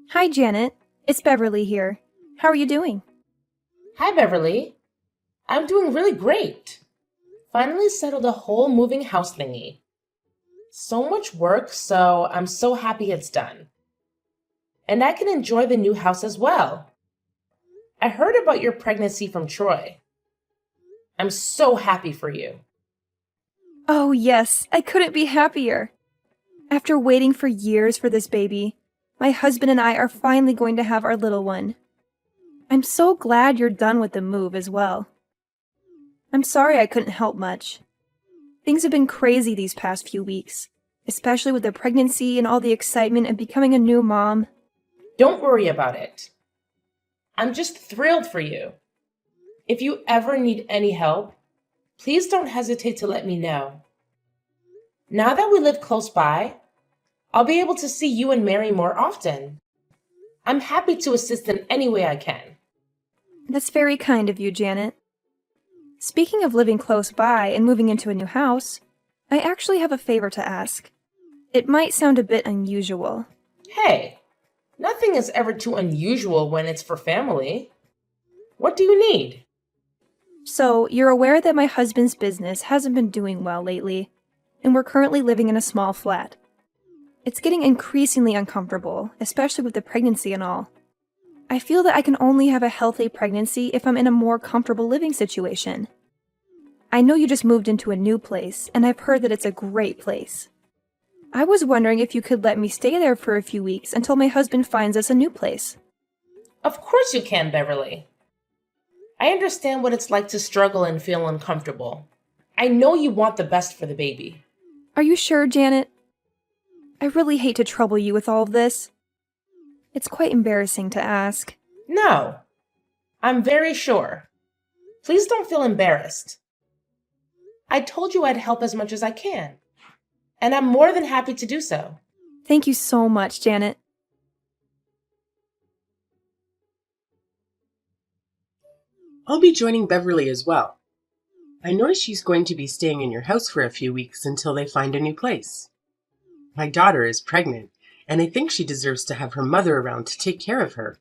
Hi, Janet. It's Beverly here. How are you doing? Hi, Beverly. I'm doing really great. Finally settled a whole moving house thingy. So much work, so I'm so happy it's done. And I can enjoy the new house as well. I heard about your pregnancy from Troy. I'm so happy for you. Oh, yes, I couldn't be happier. After waiting for years for this baby, my husband and I are finally going to have our little one. I'm so glad you're done with the move as well. I'm sorry I couldn't help much. Things have been crazy these past few weeks, especially with the pregnancy and all the excitement of becoming a new mom. Don't worry about it. I'm just thrilled for you. If you ever need any help, please don't hesitate to let me know. Now that we live close by, I'll be able to see you and Mary more often. I'm happy to assist in any way I can. That's very kind of you, Janet. Speaking of living close by and moving into a new house, I actually have a favor to ask. It might sound a bit unusual. Hey, nothing is ever too unusual when it's for family. What do you need? So, you're aware that my husband's business hasn't been doing well lately, and we're currently living in a small flat. It's getting increasingly uncomfortable, especially with the pregnancy and all. I feel that I can only have a healthy pregnancy if I'm in a more comfortable living situation. I know you just moved into a new place, and I've heard that it's a great place. I was wondering if you could let me stay there for a few weeks until my husband finds us a new place. Of course you can, Beverly. I understand what it's like to struggle and feel uncomfortable. I know you want the best for the baby. Are you sure, Janet? I really hate to trouble you with all of this. It's quite embarrassing to ask. No, I'm very sure. Please don't feel embarrassed. I told you I'd help as much as I can, and I'm more than happy to do so. Thank you so much, Janet. I'll be joining Beverly as well. I noticed she's going to be staying in your house for a few weeks until they find a new place. My daughter is pregnant, and I think she deserves to have her mother around to take care of her.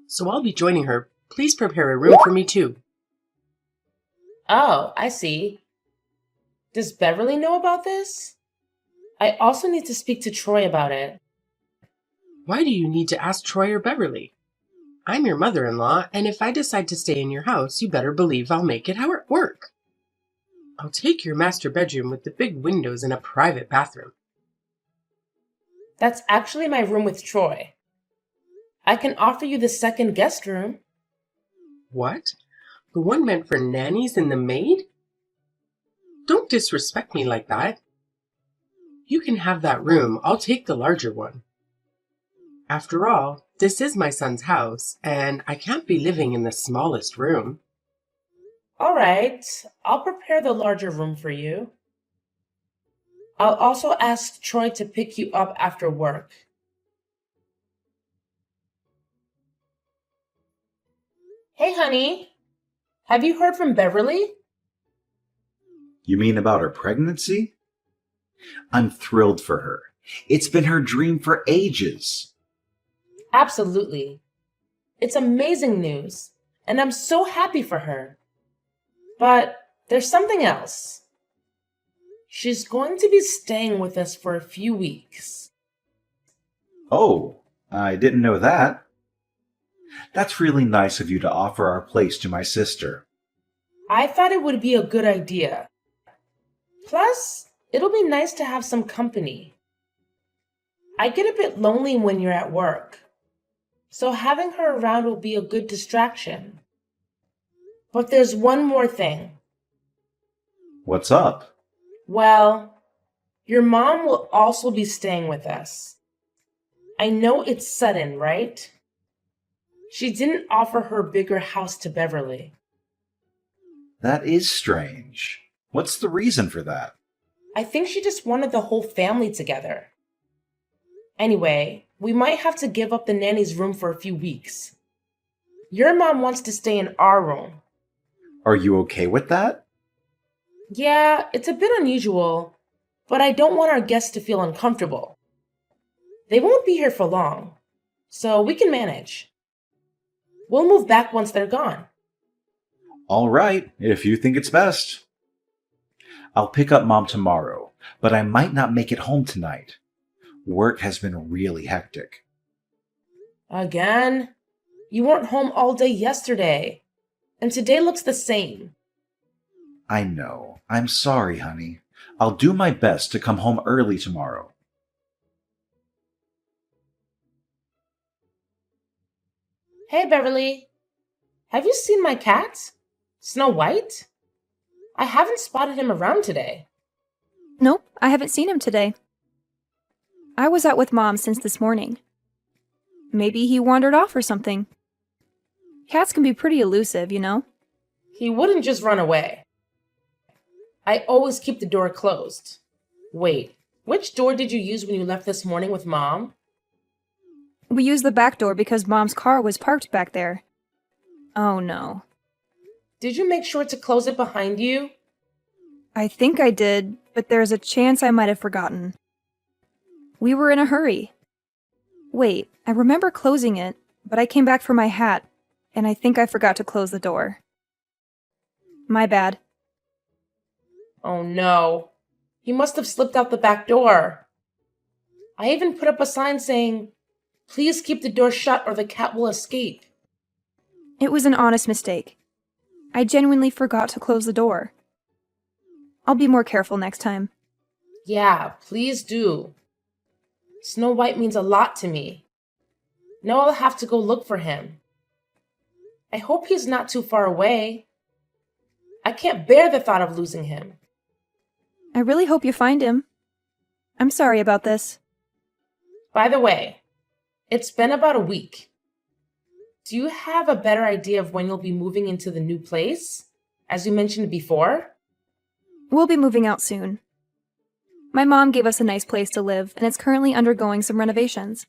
So I'll be joining her. Please prepare a room for me too. Oh, I see. Does Beverly know about this? I also need to speak to Troy about it. Why do you need to ask Troy or Beverly? I'm your mother-in-law, and if I decide to stay in your house, you better believe I'll make it work. I'll take your master bedroom with the big windows and a private bathroom. That's actually my room with Troy. I can offer you the second guest room. What? The one meant for nannies and the maid? Don't disrespect me like that. You can have that room. I'll take the larger one. After all, this is my son's house, and I can't be living in the smallest room. All right, I'll prepare the larger room for you. I'll also ask Troy to pick you up after work. Hey, honey, have you heard from Beverly? You mean about her pregnancy? I'm thrilled for her. It's been her dream for ages. Absolutely. It's amazing news, and I'm so happy for her. But there's something else. She's going to be staying with us for a few weeks. Oh, I didn't know that. That's really nice of you to offer our place to my sister. I thought it would be a good idea. Plus, it'll be nice to have some company. I get a bit lonely when you're at work, so having her around will be a good distraction. But there's one more thing. What's up? Well, your mom will also be staying with us. I know it's sudden, right? She didn't offer her bigger house to Beverly. That is strange. What's the reason for that? I think she just wanted the whole family together. Anyway, we might have to give up the nanny's room for a few weeks. Your mom wants to stay in our room. Are you okay with that? Yeah, it's a bit unusual, but I don't want our guests to feel uncomfortable. They won't be here for long. so we can manage. We'll move back once they're gone. All right, if you think it's best. I'll pick up Mom tomorrow, but I might not make it home tonight. Work has been really hectic. Again? You weren't home all day yesterday, and today looks the same. I know. I'm sorry, honey. I'll do my best to come home early tomorrow. Hey, Beverly. Have you seen my cat? Snow White? I haven't spotted him around today. Nope, I haven't seen him today. I was out with Mom since this morning. Maybe he wandered off or something. Cats can be pretty elusive, you know? He wouldn't just run away. I always keep the door closed. Wait, which door did you use when you left this morning with Mom? We used the back door because Mom's car was parked back there. Oh no. Did you make sure to close it behind you? I think I did, but there's a chance I might have forgotten. We were in a hurry. Wait, I remember closing it, but I came back for my hat, and I think I forgot to close the door. My bad. Oh no. He must have slipped out the back door. I even put up a sign saying, "Please keep the door shut or the cat will escape." It was an honest mistake. I genuinely forgot to close the door. I'll be more careful next time. Yeah, please do. Snow White means a lot to me. Now I'll have to go look for him. I hope he's not too far away. I can't bear the thought of losing him. I really hope you find him. I'm sorry about this. By the way, it's been about a week. Do you have a better idea of when you'll be moving into the new place, as you mentioned before? We'll be moving out soon. My mom gave us a nice place to live, and it's currently undergoing some renovations.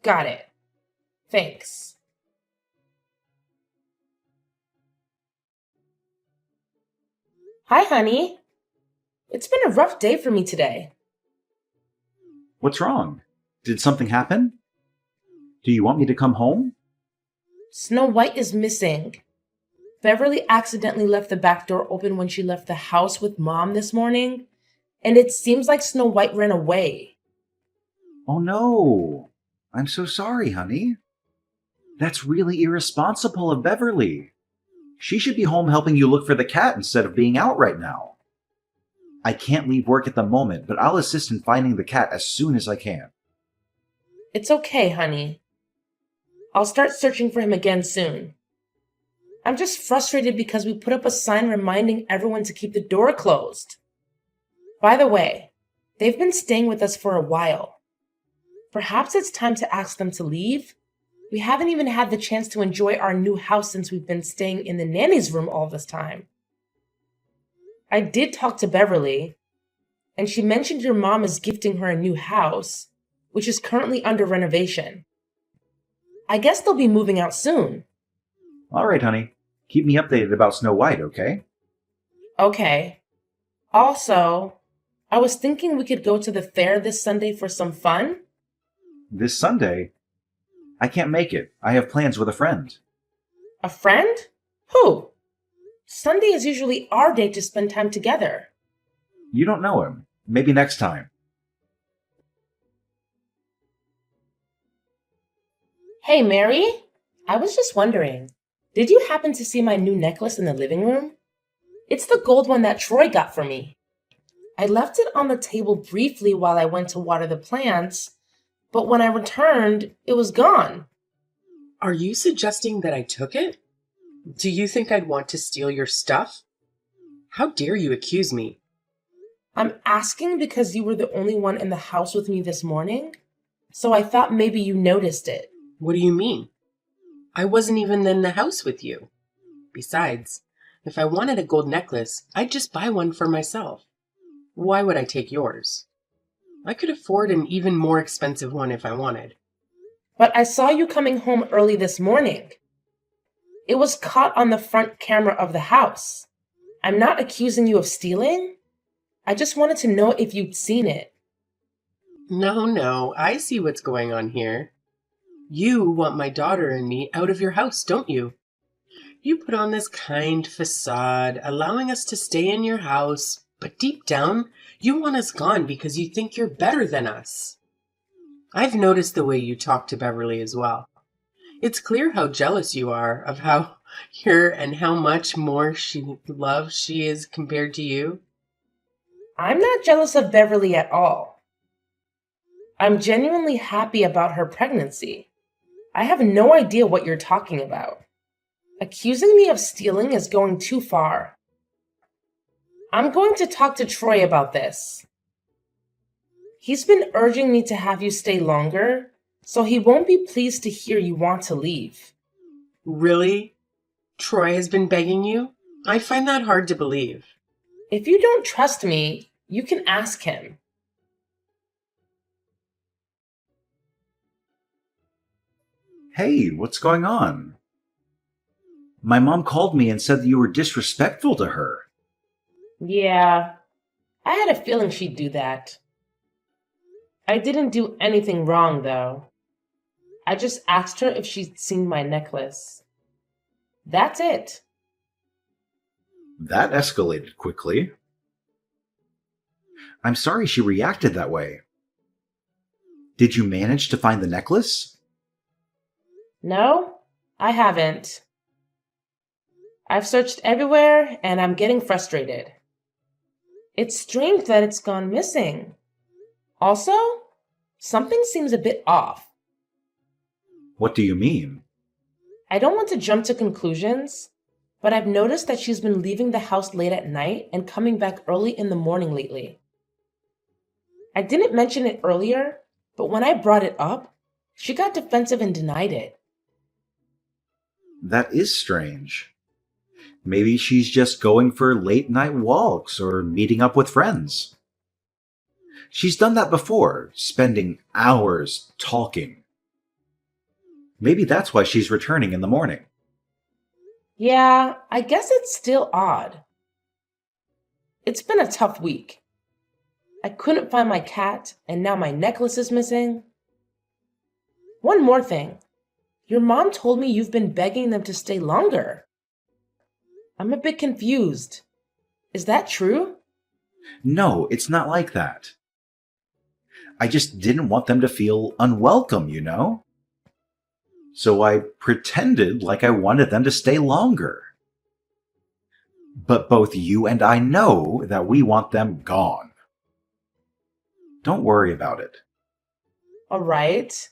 Got it. Thanks. Hi, honey. It's been a rough day for me today. What's wrong? Did something happen? Do you want me to come home? Snow White is missing. Beverly accidentally left the back door open when she left the house with Mom this morning, and it seems like Snow White ran away. Oh no. I'm so sorry, honey. That's really irresponsible of Beverly. She should be home helping you look for the cat instead of being out right now. I can't leave work at the moment, but I'll assist in finding the cat as soon as I can. It's okay, honey. I'll start searching for him again soon. I'm just frustrated because we put up a sign reminding everyone to keep the door closed. By the way, they've been staying with us for a while. Perhaps it's time to ask them to leave? We haven't even had the chance to enjoy our new house since we've been staying in the nanny's room all this time. I did talk to Beverly, and she mentioned your mom is gifting her a new house, which is currently under renovation. I guess they'll be moving out soon. All right, honey. Keep me updated about Snow White, okay? Okay. Also, I was thinking we could go to the fair this Sunday for some fun. This Sunday? I can't make it. I have plans with a friend. A friend? Who? Sunday is usually our day to spend time together. You don't know him. Maybe next time. Hey, Mary. I was just wondering, did you happen to see my new necklace in the living room? It's the gold one that Troy got for me. I left it on the table briefly while I went to water the plants, but when I returned, it was gone. Are you suggesting that I took it? Do you think I'd want to steal your stuff? How dare you accuse me? I'm asking because you were the only one in the house with me this morning, so I thought maybe you noticed it. What do you mean? I wasn't even in the house with you. Besides, if I wanted a gold necklace, I'd just buy one for myself. Why would I take yours? I could afford an even more expensive one if I wanted. But I saw you coming home early this morning. It was caught on the front camera of the house. I'm not accusing you of stealing. I just wanted to know if you'd seen it. No, I see what's going on here. You want my daughter and me out of your house, don't you? You put on this kind facade, allowing us to stay in your house, but deep down, you want us gone because you think you're better than us. I've noticed the way you talk to Beverly as well. It's clear how jealous you are of how her and how much more she is compared to you. I'm not jealous of Beverly at all. I'm genuinely happy about her pregnancy. I have no idea what you're talking about. Accusing me of stealing is going too far. I'm going to talk to Troy about this. He's been urging me to have you stay longer, so he won't be pleased to hear you want to leave. Really? Troy has been begging you? I find that hard to believe. If you don't trust me, you can ask him. Hey, what's going on? My mom called me and said that you were disrespectful to her. Yeah, I had a feeling she'd do that. I didn't do anything wrong, though. I just asked her if she'd seen my necklace. That's it. That escalated quickly. I'm sorry she reacted that way. Did you manage to find the necklace? No, I haven't. I've searched everywhere and I'm getting frustrated. It's strange that it's gone missing. Also, something seems a bit off. What do you mean? I don't want to jump to conclusions, but I've noticed that she's been leaving the house late at night and coming back early in the morning lately. I didn't mention it earlier, but when I brought it up, she got defensive and denied it. That is strange. Maybe she's just going for late night walks or meeting up with friends. She's done that before, spending hours talking. Maybe that's why she's returning in the morning. Yeah, I guess it's still odd. It's been a tough week. I couldn't find my cat, and now my necklace is missing. One more thing. Your mom told me you've been begging them to stay longer. I'm a bit confused. Is that true? No, it's not like that. I just didn't want them to feel unwelcome, you know? So I pretended like I wanted them to stay longer. But both you and I know that we want them gone. Don't worry about it. All right.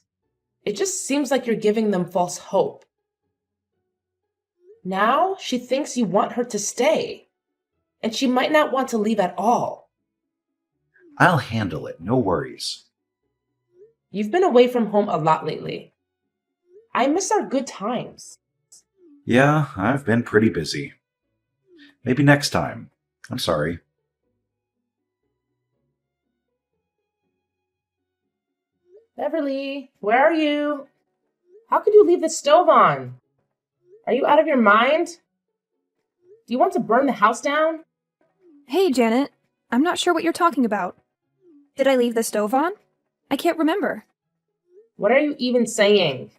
It just seems like you're giving them false hope. Now she thinks you want her to stay, and she might not want to leave at all. I'll handle it, no worries. You've been away from home a lot lately. I miss our good times. Yeah, I've been pretty busy. Maybe next time. I'm sorry. Beverly, where are you? How could you leave the stove on? Are you out of your mind? Do you want to burn the house down? Hey, Janet. I'm not sure what you're talking about. Did I leave the stove on? I can't remember. What are you even saying?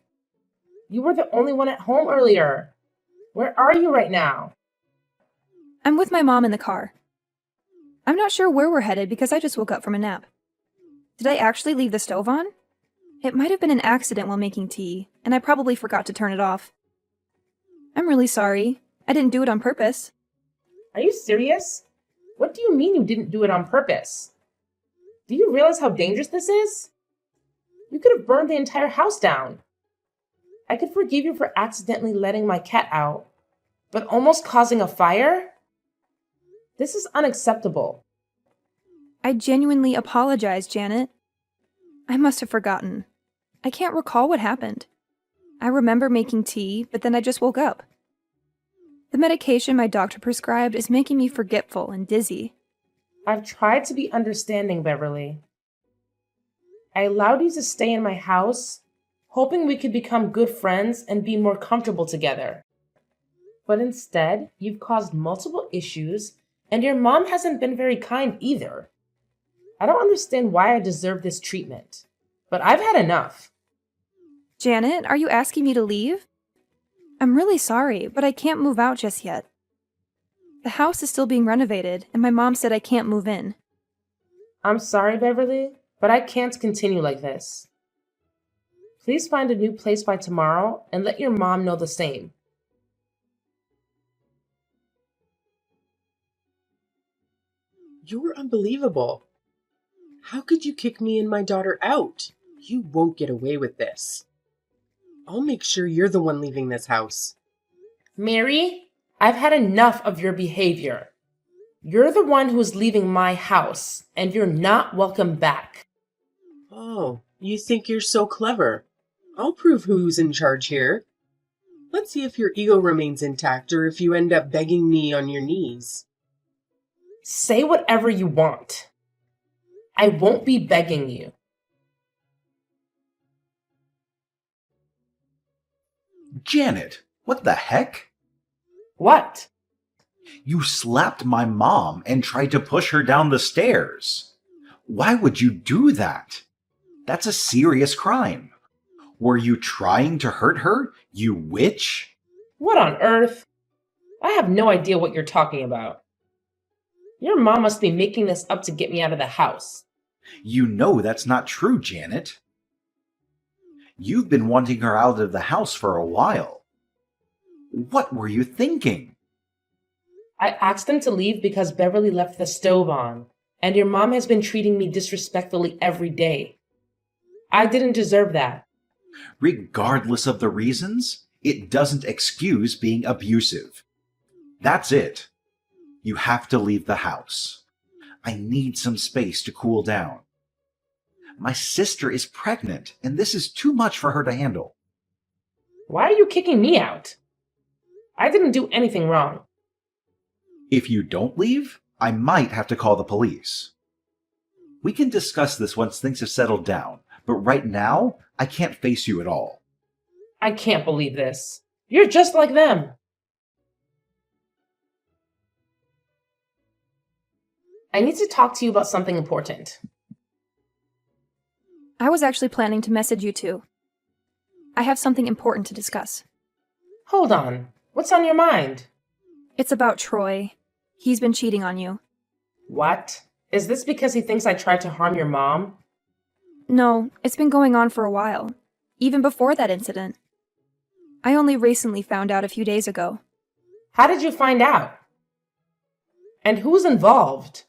You were the only one at home earlier. Where are you right now? I'm with my mom in the car. I'm not sure where we're headed because I just woke up from a nap. Did I actually leave the stove on? It might have been an accident while making tea, and I probably forgot to turn it off. I'm really sorry. I didn't do it on purpose. Are you serious? What do you mean you didn't do it on purpose? Do you realize how dangerous this is? You could have burned the entire house down. I could forgive you for accidentally letting my cat out, but almost causing a fire? This is unacceptable. I genuinely apologize, Janet. I must have forgotten. I can't recall what happened. I remember making tea, but then I just woke up. The medication my doctor prescribed is making me forgetful and dizzy. I've tried to be understanding, Beverly. I allowed you to stay in my house, hoping we could become good friends and be more comfortable together. But instead, you've caused multiple issues, and your mom hasn't been very kind either. I don't understand why I deserve this treatment, but I've had enough. Janet, are you asking me to leave? I'm really sorry, but I can't move out just yet. The house is still being renovated, and my mom said I can't move in. I'm sorry, Beverly, but I can't continue like this. Please find a new place by tomorrow and let your mom know the same. You're unbelievable. How could you kick me and my daughter out? You won't get away with this. I'll make sure you're the one leaving this house. Mary, I've had enough of your behavior. You're the one who's leaving my house, and you're not welcome back. Oh, you think you're so clever. I'll prove who's in charge here. Let's see if your ego remains intact or if you end up begging me on your knees. Say whatever you want. I won't be begging you. Janet, what the heck? What? You slapped my mom and tried to push her down the stairs. Why would you do that? That's a serious crime. Were you trying to hurt her, you witch? What on earth? I have no idea what you're talking about. Your mom must be making this up to get me out of the house. You know that's not true, Janet. You've been wanting her out of the house for a while. What were you thinking? I asked them to leave because Beverly left the stove on, and your mom has been treating me disrespectfully every day. I didn't deserve that. Regardless of the reasons, it doesn't excuse being abusive. That's it. You have to leave the house. I need some space to cool down. My sister is pregnant, and this is too much for her to handle. Why are you kicking me out? I didn't do anything wrong. If you don't leave, I might have to call the police. We can discuss this once things have settled down, but right now, I can't face you at all. I can't believe this. You're just like them. I need to talk to you about something important. I was actually planning to message you too. I have something important to discuss. Hold on. What's on your mind? It's about Troy. He's been cheating on you. What? Is this because he thinks I tried to harm your mom? No, it's been going on for a while. Even before that incident. I only recently found out a few days ago. How did you find out? And who's involved?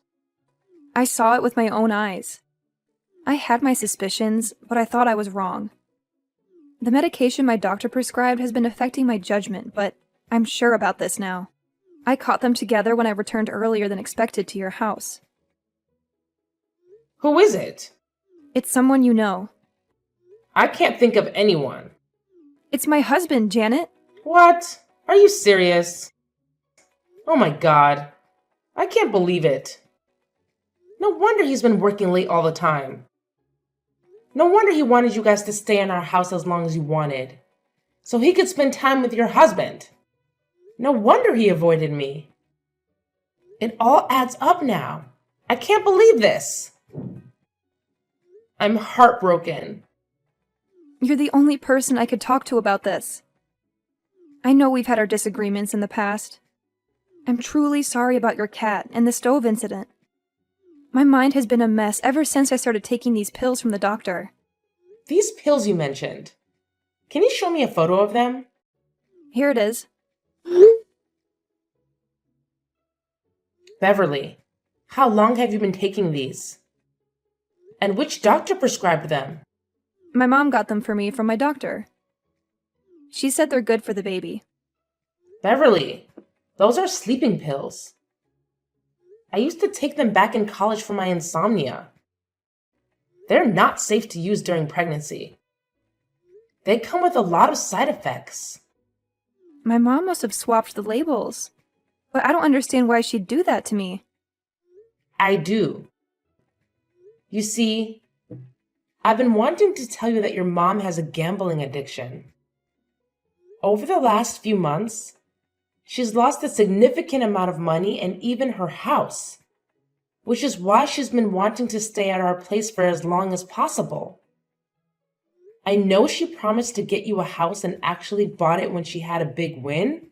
I saw it with my own eyes. I had my suspicions, but I thought I was wrong. The medication my doctor prescribed has been affecting my judgment, but I'm sure about this now. I caught them together when I returned earlier than expected to your house. Who is it? It's someone you know. I can't think of anyone. It's my husband, Janet. What? Are you serious? Oh my God. I can't believe it. No wonder he's been working late all the time. No wonder he wanted you guys to stay in our house as long as you wanted, so he could spend time with your husband. No wonder he avoided me. It all adds up now. I can't believe this. I'm heartbroken. You're the only person I could talk to about this. I know we've had our disagreements in the past. I'm truly sorry about your cat and the stove incident. My mind has been a mess ever since I started taking these pills from the doctor. These pills you mentioned. Can you show me a photo of them? Here it is. Beverly, how long have you been taking these? And which doctor prescribed them? My mom got them for me from my doctor. She said they're good for the baby. Beverly, those are sleeping pills. I used to take them back in college for my insomnia. They're not safe to use during pregnancy. They come with a lot of side effects. My mom must have swapped the labels. But I don't understand why she'd do that to me. I do. You see, I've been wanting to tell you that your mom has a gambling addiction. Over the last few months, she's lost a significant amount of money and even her house, which is why she's been wanting to stay at our place for as long as possible. I know she promised to get you a house and actually bought it when she had a big win,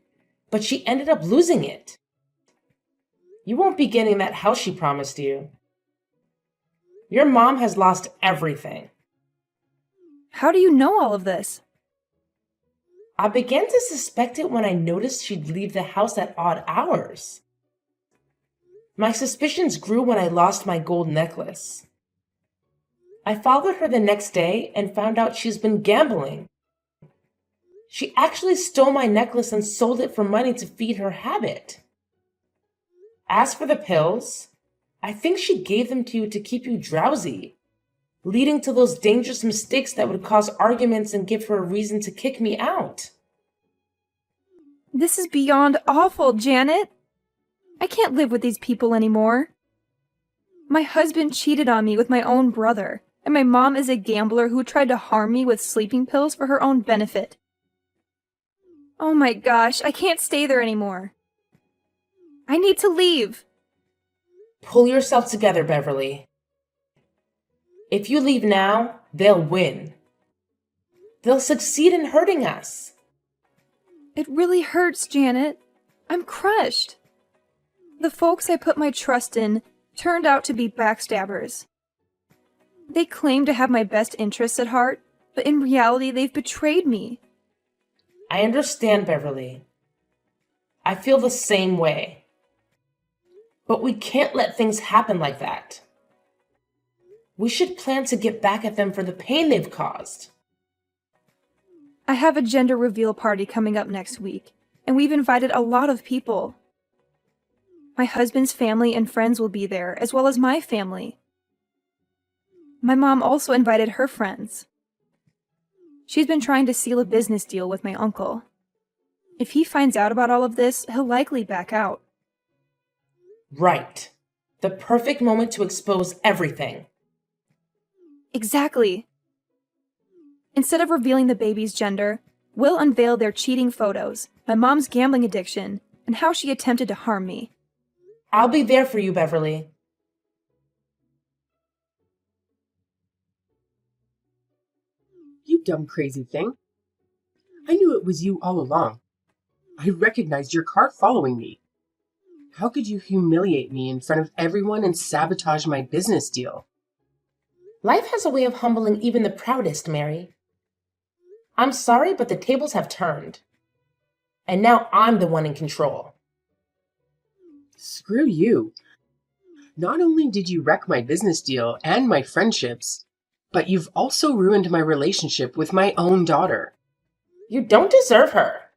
but she ended up losing it. You won't be getting that house she promised you. Your mom has lost everything. How do you know all of this? I began to suspect it when I noticed she'd leave the house at odd hours. My suspicions grew when I lost my gold necklace. I followed her the next day and found out she's been gambling. She actually stole my necklace and sold it for money to feed her habit. As for the pills, I think she gave them to you to keep you drowsy, leading to those dangerous mistakes that would cause arguments and give her a reason to kick me out. This is beyond awful, Janet. I can't live with these people anymore. My husband cheated on me with my own brother, and my mom is a gambler who tried to harm me with sleeping pills for her own benefit. Oh my gosh, I can't stay there anymore. I need to leave. Pull yourself together, Beverly. If you leave now, they'll win. They'll succeed in hurting us. It really hurts, Janet. I'm crushed. The folks I put my trust in turned out to be backstabbers. They claim to have my best interests at heart, but in reality, they've betrayed me. I understand, Beverly. I feel the same way. But we can't let things happen like that. We should plan to get back at them for the pain they've caused. I have a gender reveal party coming up next week, and we've invited a lot of people. My husband's family and friends will be there, as well as my family. My mom also invited her friends. She's been trying to seal a business deal with my uncle. If he finds out about all of this, he'll likely back out. Right. The perfect moment to expose everything. Exactly. Instead of revealing the baby's gender, we'll unveil their cheating photos, my mom's gambling addiction, and how she attempted to harm me. I'll be there for you, Beverly. You dumb crazy thing. I knew it was you all along. I recognized your car following me. How could you humiliate me in front of everyone and sabotage my business deal? Life has a way of humbling even the proudest, Mary. I'm sorry, but the tables have turned. And now I'm the one in control. Screw you. Not only did you wreck my business deal and my friendships, but you've also ruined my relationship with my own daughter. You don't deserve her.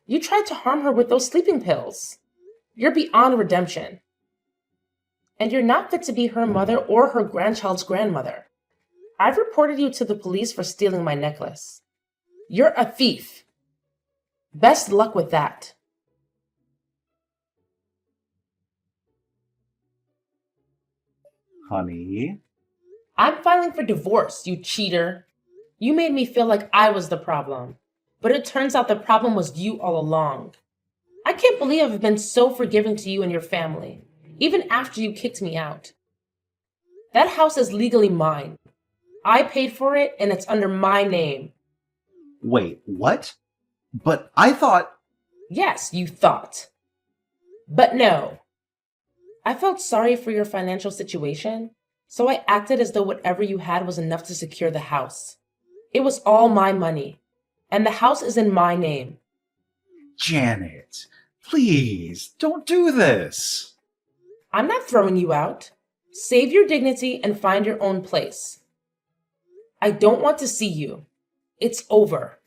You tried to harm her with those sleeping pills. You're beyond redemption. And you're not fit to be her mother or her grandchild's grandmother. I've reported you to the police for stealing my necklace. You're a thief. Best luck with that. Honey? I'm filing for divorce, you cheater. You made me feel like I was the problem. But it turns out the problem was you all along. I can't believe I've been so forgiving to you and your family, even after you kicked me out. That house is legally mine. I paid for it, and it's under my name. Wait, what? But I thought... Yes, you thought. But no. I felt sorry for your financial situation, so I acted as though whatever you had was enough to secure the house. It was all my money, and the house is in my name. Janet, please, don't do this. I'm not throwing you out. Save your dignity and find your own place. I don't want to see you. It's over.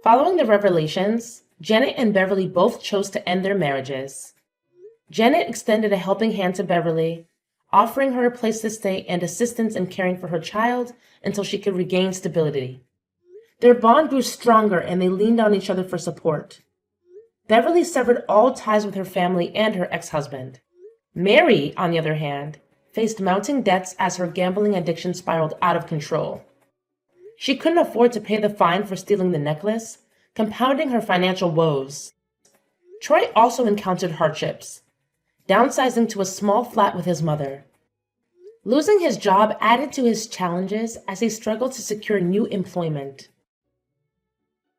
Following the revelations, Janet and Beverly both chose to end their marriages. Janet extended a helping hand to Beverly, offering her a place to stay and assistance in caring for her child until she could regain stability. Their bond grew stronger and they leaned on each other for support. Beverly severed all ties with her family and her ex-husband. Mary, on the other hand, faced mounting debts as her gambling addiction spiraled out of control. She couldn't afford to pay the fine for stealing the necklace, compounding her financial woes. Troy also encountered hardships, downsizing to a small flat with his mother. Losing his job added to his challenges as he struggled to secure new employment.